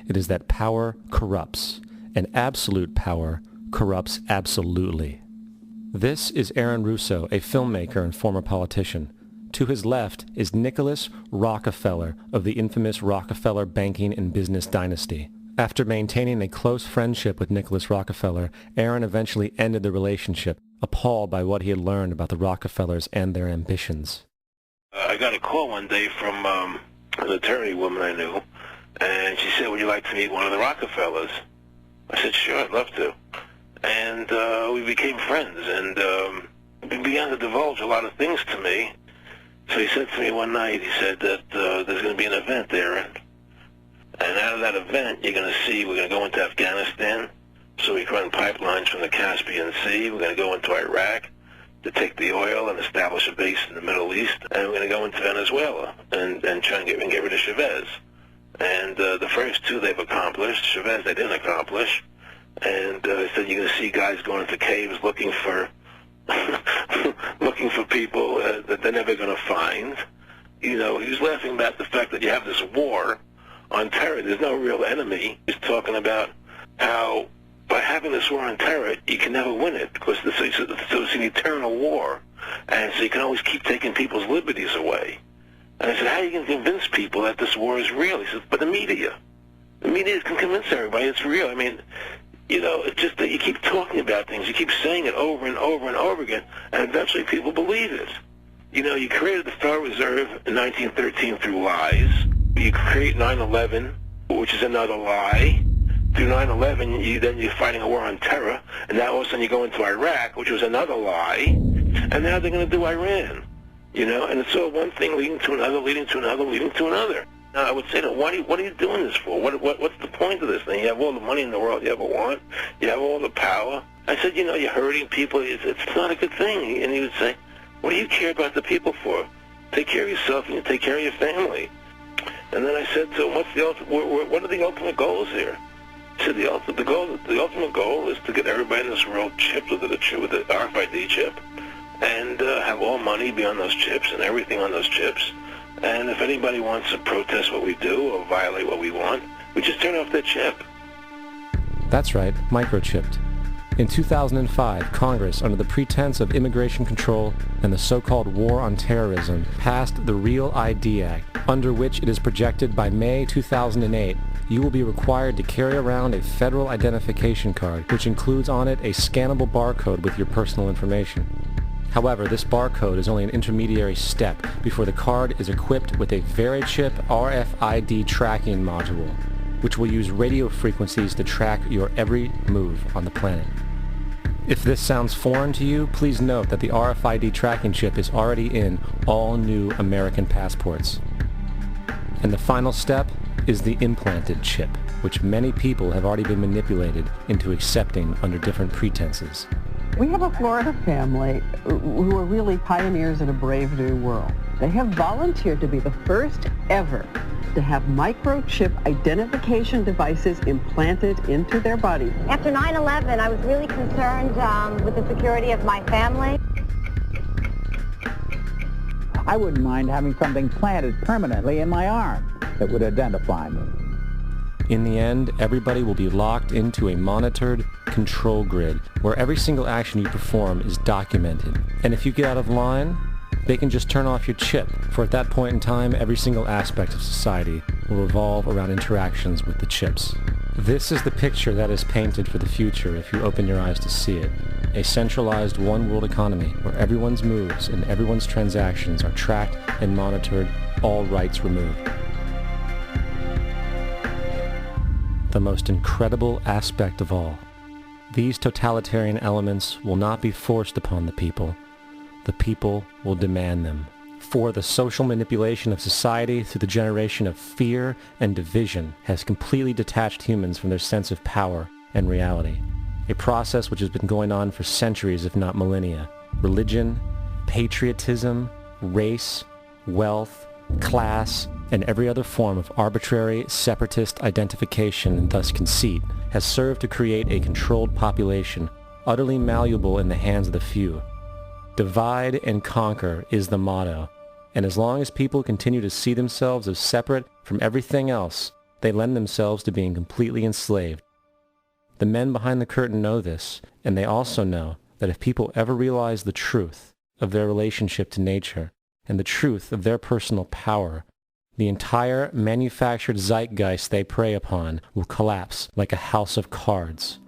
It is that power corrupts, and absolute power corrupts absolutely. This is Aaron Russo, a filmmaker and former politician. To his left is Nicholas Rockefeller of the infamous Rockefeller banking and business dynasty. After maintaining a close friendship with Nicholas Rockefeller, Aaron eventually ended the relationship, appalled by what he had learned about the Rockefellers and their ambitions. I got a call one day from an attorney woman I knew, and she said, "Would you like to meet one of the Rockefellers?" I said, "Sure, I'd love to." And we became friends, and he began to divulge a lot of things to me. So he said to me one night, he said that there's going to be an event there, and out of that event, you're going to see, we're going to go into Afghanistan, so we can run pipelines from the Caspian Sea. We're going to go into Iraq to take the oil and establish a base in the Middle East, and we're going to go into Venezuela and try and get rid of Chavez. And the first two they've accomplished. Chavez they didn't accomplish. And he said you're going to see guys going into caves looking for looking for people that they're never going to find. You know, he was laughing about the fact that you have this war on terror. There's no real enemy. He's talking about how by having this war on terror, you can never win it because it's an eternal war. And so you can always keep taking people's liberties away. And I said, how are you going to convince people that this war is real? He says, but the media. The media can convince everybody it's real. I mean, you know, it's just that you keep talking about things. You keep saying it over and over and over again, and eventually people believe it. You know, you created the Federal Reserve in 1913 through lies. You create 9/11, which is another lie. Through 9/11, then you're fighting a war on terror, and now all of a sudden you go into Iraq, which was another lie, and now they're going to do Iran. You know, and it's all one thing leading to another, leading to another, leading to another. Now, I would say to them, what are you doing this for? What's the point of this thing? You have all the money in the world you ever want. You have all the power. I said, you know, you're hurting people. It's not a good thing. And he would say, what do you care about the people for? Take care of yourself and you take care of your family. And then I said to him, what are the ultimate goals here? He said, the ultimate goal is to get everybody in this world chipped with the RFID chip and have all money be on those chips and everything on those chips. And if anybody wants to protest what we do or violate what we want, we just turn off their chip. That's right, microchipped. In 2005, Congress, under the pretense of immigration control and the so-called war on terrorism, passed the REAL ID Act, under which it is projected by May 2008, you will be required to carry around a federal identification card, which includes on it a scannable barcode with your personal information. However, this barcode is only an intermediary step before the card is equipped with a VeriChip RFID tracking module, which will use radio frequencies to track your every move on the planet. If this sounds foreign to you, please note that the RFID tracking chip is already in all new American passports. And the final step is the implanted chip, which many people have already been manipulated into accepting under different pretenses. We have a Florida family who are really pioneers in a brave new world. They have volunteered to be the first ever to have microchip identification devices implanted into their bodies. After 9/11, I was really concerned with the security of my family. I wouldn't mind having something planted permanently in my arm that would identify me. In the end, everybody will be locked into a monitored control grid where every single action you perform is documented. And if you get out of line, they can just turn off your chip, for at that point in time, every single aspect of society will revolve around interactions with the chips. This is the picture that is painted for the future if you open your eyes to see it. A centralized one-world economy where everyone's moves and everyone's transactions are tracked and monitored, all rights removed. The most incredible aspect of all. These totalitarian elements will not be forced upon the people. The people will demand them. For the social manipulation of society through the generation of fear and division has completely detached humans from their sense of power and reality. A process which has been going on for centuries, if not millennia. Religion, patriotism, race, wealth, class, and every other form of arbitrary, separatist identification and thus conceit has served to create a controlled population, utterly malleable in the hands of the few. Divide and conquer is the motto, and as long as people continue to see themselves as separate from everything else, they lend themselves to being completely enslaved. The men behind the curtain know this, and they also know that if people ever realize the truth of their relationship to nature and the truth of their personal power, the entire manufactured zeitgeist they prey upon will collapse like a house of cards.